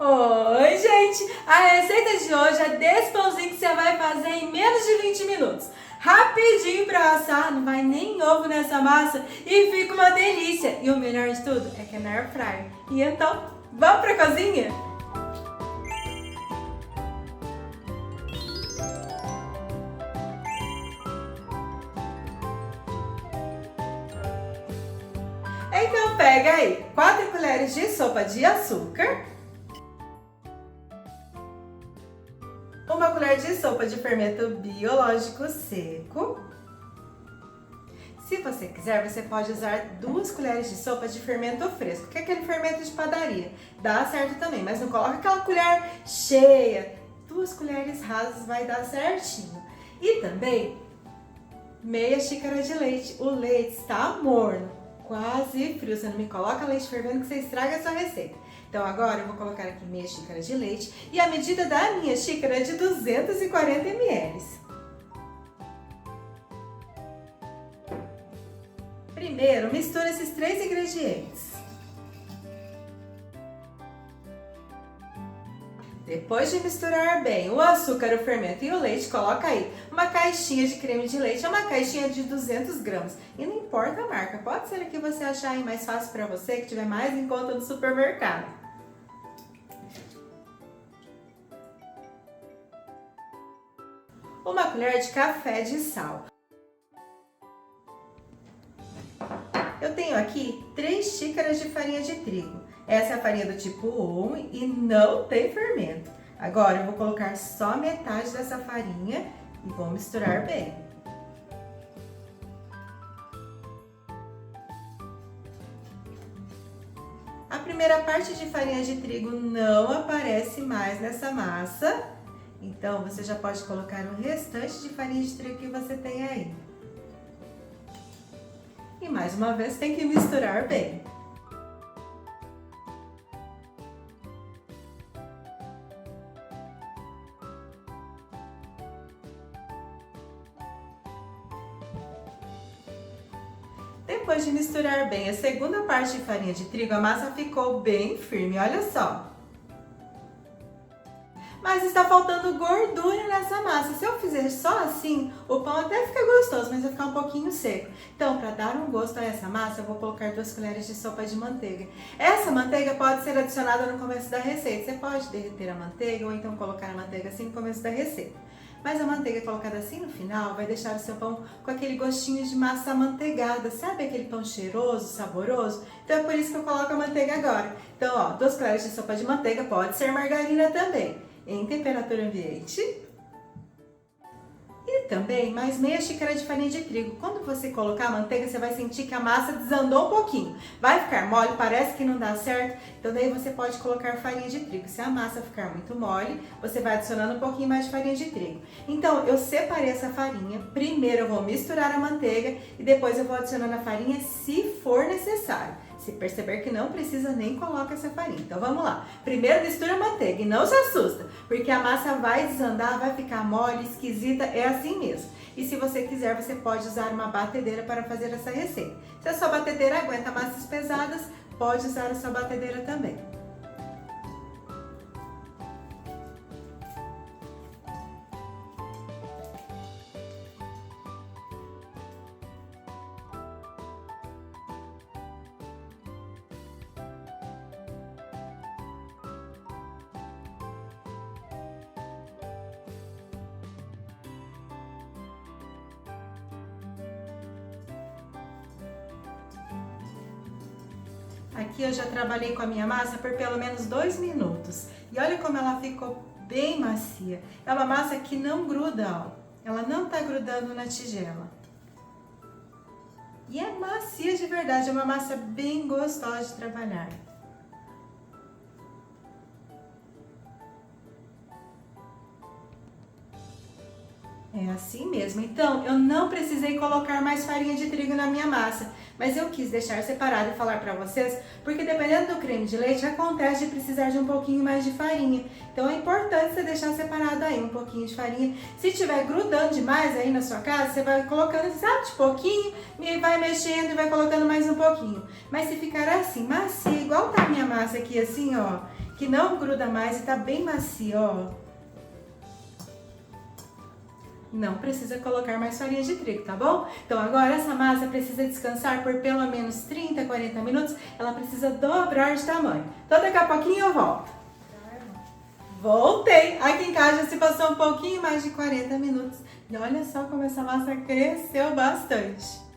Oi, gente! A receita de hoje é desse pãozinho que você vai fazer em menos de 20 minutos. Rapidinho pra assar, não vai nem ovo nessa massa e fica uma delícia. E o melhor de tudo é que é na air fryer. E então, vamos pra cozinha? Então pega aí 4 colheres de sopa de açúcar, 1 colher de sopa de fermento biológico seco. Se você quiser, você pode usar 2 colheres de sopa de fermento fresco, que é aquele fermento de padaria. Dá certo também, mas não coloca aquela colher cheia. 2 colheres rasas vai dar certinho. E também meia xícara de leite. O leite está morno, quase frio. Você não me coloca leite fervendo que você estraga a sua receita. Então agora eu vou colocar aqui meia xícara de leite e a medida da minha xícara é de 240 ml. Primeiro, mistura esses 3 ingredientes. Depois de misturar bem o açúcar, o fermento e o leite, coloca aí uma caixinha de creme de leite, é uma caixinha de 200 gramas. E não importa a marca, pode ser a que você achar aí mais fácil para você, que tiver mais em conta no supermercado. Uma colher de café de sal. Eu tenho aqui 3 xícaras de farinha de trigo. Essa é a farinha do tipo 1 e não tem fermento. Agora eu vou colocar só metade dessa farinha e vou misturar bem. A primeira parte de farinha de trigo não aparece mais nessa massa, então você já pode colocar o restante de farinha de trigo que você tem aí. E mais uma vez tem que misturar bem. Depois de misturar bem a segunda parte de farinha de trigo, a massa ficou bem firme, olha só. Mas está faltando gordura nessa massa. Se eu fizer só assim, o pão até fica gostoso, mas vai ficar um pouquinho seco. Então, para dar um gosto a essa massa, eu vou colocar 2 colheres de sopa de manteiga. Essa manteiga pode ser adicionada no começo da receita. Você pode derreter a manteiga ou então colocar a manteiga assim no começo da receita. Mas a manteiga colocada assim no final vai deixar o seu pão com aquele gostinho de massa amanteigada. Sabe aquele pão cheiroso, saboroso? Então é por isso que eu coloco a manteiga agora. Então, ó, 2 colheres de sopa de manteiga, pode ser margarina também, em temperatura ambiente. E também mais meia xícara de farinha de trigo. Quando você colocar a manteiga, você vai sentir que a massa desandou um pouquinho. Vai ficar mole, parece que não dá certo, então daí você pode colocar farinha de trigo. Se a massa ficar muito mole, você vai adicionando um pouquinho mais de farinha de trigo. Então, eu separei essa farinha. Primeiro eu vou misturar a manteiga e depois eu vou adicionando a farinha se for necessário. Se perceber que não precisa, nem coloca essa farinha. Então vamos lá. Primeiro mistura a manteiga e não se assusta, porque a massa vai desandar, vai ficar mole, esquisita, é assim mesmo. E se você quiser, você pode usar uma batedeira para fazer essa receita. Se a sua batedeira aguenta massas pesadas, pode usar a sua batedeira também. Aqui eu já trabalhei com a minha massa por pelo menos 2 minutos. E olha como ela ficou bem macia. É uma massa que não gruda, ó. Ela não tá grudando na tigela. E é macia de verdade, é uma massa bem gostosa de trabalhar. É assim mesmo. Então, eu não precisei colocar mais farinha de trigo na minha massa, mas eu quis deixar separado e falar para vocês, porque dependendo do creme de leite, acontece de precisar de um pouquinho mais de farinha. Então, é importante você deixar separado aí um pouquinho de farinha. Se estiver grudando demais aí na sua casa, você vai colocando, sabe, de pouquinho, e vai mexendo e vai colocando mais um pouquinho. Mas se ficar assim, macia, igual tá a minha massa aqui, assim, ó, que não gruda mais e tá bem macio, ó. Não precisa colocar mais farinha de trigo, tá bom? Então agora essa massa precisa descansar por pelo menos 30, 40 minutos. Ela precisa dobrar de tamanho. Então daqui a pouquinho eu volto. Voltei! Aqui em casa já se passou um pouquinho mais de 40 minutos. E olha só como essa massa cresceu bastante.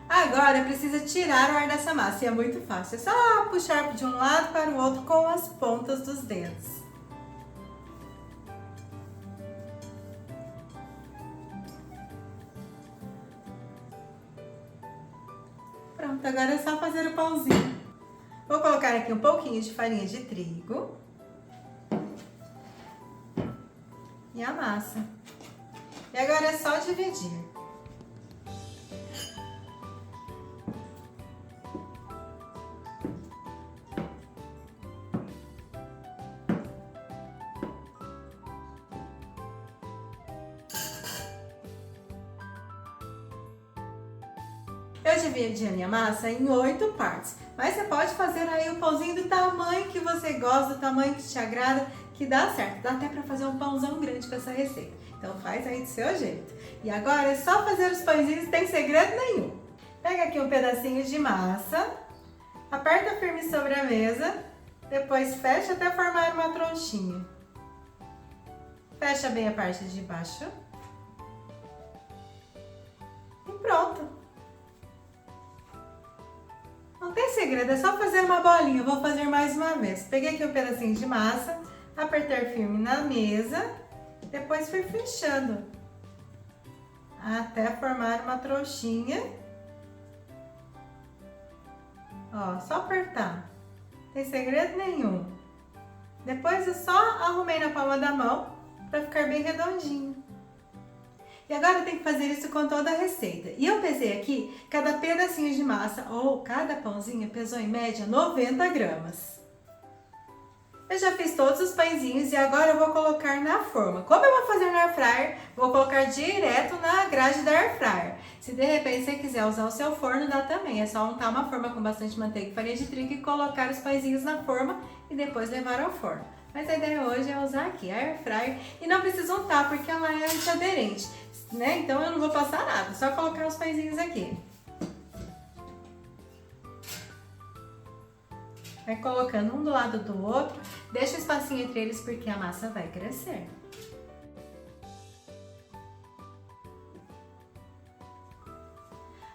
Agora precisa tirar o ar dessa massa e é muito fácil. É só puxar de um lado para o outro com as pontas dos dedos. Pronto, agora é só fazer o pãozinho. Vou colocar aqui um pouquinho de farinha de trigo. E a massa. E agora é só dividir. Eu dividi a minha massa em 8 partes, mas você pode fazer aí o pãozinho do tamanho que você gosta, do tamanho que te agrada, que dá certo. Dá até pra fazer um pãozão grande com essa receita. Então faz aí do seu jeito. E agora é só fazer os pãezinhos, não tem segredo nenhum. Pega aqui um pedacinho de massa, aperta firme sobre a mesa, depois fecha até formar uma tronchinha. Fecha bem a parte de baixo. E pronto! Não tem segredo, é só fazer uma bolinha. Eu vou fazer mais uma vez. Peguei aqui um pedacinho de massa, apertar firme na mesa, depois fui fechando até formar uma trouxinha. Ó, só apertar. Não tem segredo nenhum. Depois eu só arrumei na palma da mão para ficar bem redondinho. E agora eu tenho que fazer isso com toda a receita. E eu pesei aqui, cada pedacinho de massa ou cada pãozinho pesou em média 90 gramas. Eu já fiz todos os pãezinhos e agora eu vou colocar na forma. Como eu vou fazer no air fryer, vou colocar direto na grade da air fryer. Se de repente você quiser usar o seu forno, dá também. É só untar uma forma com bastante manteiga e farinha de trigo e colocar os pãezinhos na forma e depois levar ao forno. Mas a ideia hoje é usar aqui a air fryer e não precisa untar porque ela é antiaderente, né? Então eu não vou passar nada, só colocar os pãezinhos aqui. Vai colocando um do lado do outro, deixa um espacinho entre eles porque a massa vai crescer.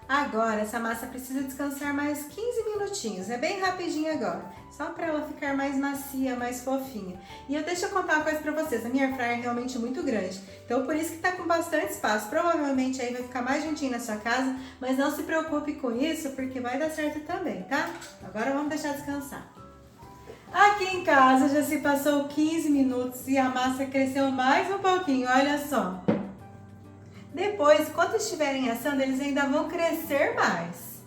Agora, essa massa precisa descansar mais 15 minutinhos, é bem rapidinho agora, só para ela ficar mais macia, mais fofinha. E deixa eu contar uma coisa para vocês, a minha air fryer é realmente muito grande, então por isso que tá com bastante espaço, provavelmente aí vai ficar mais juntinho na sua casa, mas não se preocupe com isso, porque vai dar certo também, tá? Agora vamos deixar descansar. Aqui em casa já se passou 15 minutos e a massa cresceu mais um pouquinho, olha só. Depois, quando estiverem assando, eles ainda vão crescer mais.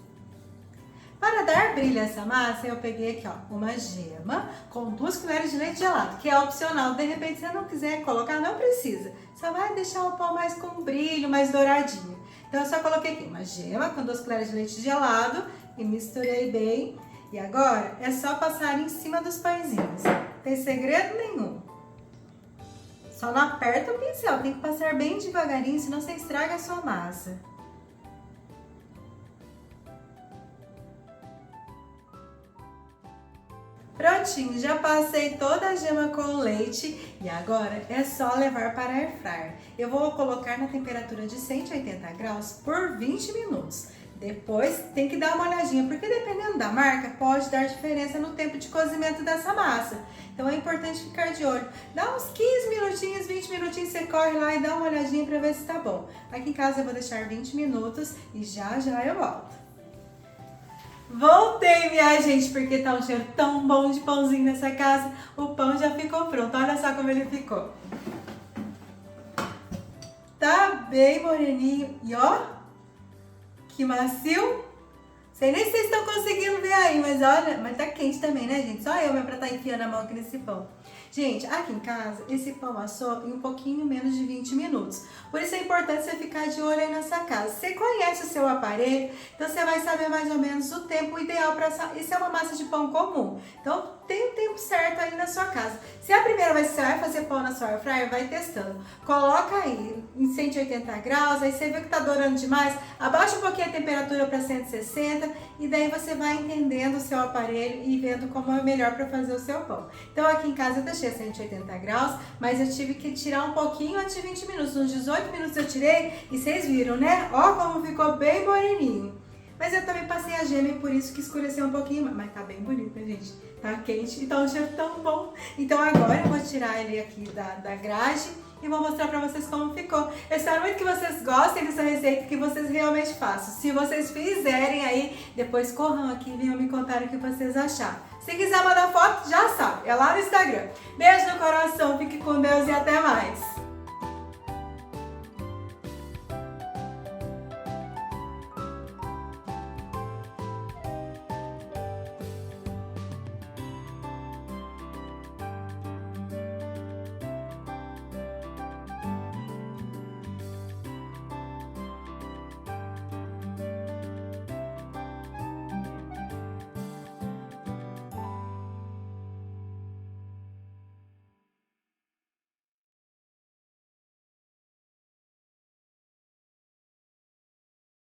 Para dar brilho a essa massa, eu peguei aqui, ó, uma gema com 2 colheres de leite gelado, que é opcional. De repente, se você não quiser colocar, não precisa. Só vai deixar o pão mais com brilho, mais douradinho. Então, eu só coloquei aqui uma gema com 2 colheres de leite gelado e misturei bem. E agora, é só passar em cima dos pãezinhos. Não tem segredo nenhum. Só não aperta o pincel, tem que passar bem devagarinho, senão você estraga a sua massa. Prontinho, já passei toda a gema com leite e agora é só levar para a air fryer. Eu vou colocar na temperatura de 180 graus por 20 minutos. Depois tem que dar uma olhadinha, porque dependendo da marca pode dar diferença no tempo de cozimento dessa massa. Então é importante ficar de olho. Dá uns 15 minutinhos, 20 minutinhos, você corre lá e dá uma olhadinha para ver se tá bom. Aqui em casa eu vou deixar 20 minutos e já eu volto. Voltei, minha gente, porque tá um cheiro tão bom de pãozinho nessa casa. O pão já ficou pronto, olha só como ele ficou. Tá bem moreninho e ó, que macio. Sei nem se vocês estão conseguindo ver aí, mas olha, mas tá quente também, né, gente? Só eu mesmo pra estar enfiando a mão aqui nesse pão. Gente, aqui em casa, esse pão assou em um pouquinho menos de 20 minutos. Por isso é importante você ficar de olho aí na sua casa. Você conhece o seu aparelho, então você vai saber mais ou menos o tempo ideal para essa. Isso é uma massa de pão comum. Então tem o tempo certo aí na sua casa. Se a primeira vez que você vai fazer pão na sua air fryer, vai testando. Coloca aí em 180 graus, aí você vê que tá dourando demais, abaixa um pouquinho a temperatura para 160 e daí você vai entendendo o seu aparelho e vendo como é melhor para fazer o seu pão. Então aqui em casa eu deixei a 180 graus, mas eu tive que tirar um pouquinho antes de 20 minutos. Uns 18 minutos eu tirei e vocês viram, né? Ó como ficou bem moreninho. Mas eu também passei a gema e por isso que escureceu um pouquinho, mas tá bem bonito, né, gente? Tá quente e tá um cheiro tão bom. Então agora eu vou tirar ele aqui da grade e vou mostrar pra vocês como ficou. Eu espero muito que vocês gostem dessa receita, que vocês realmente façam. Se vocês fizerem aí, depois corram aqui e venham me contar o que vocês acharam. Se quiser mandar foto, já sabe, é lá no Instagram. Beijo no coração, fique com Deus e até mais!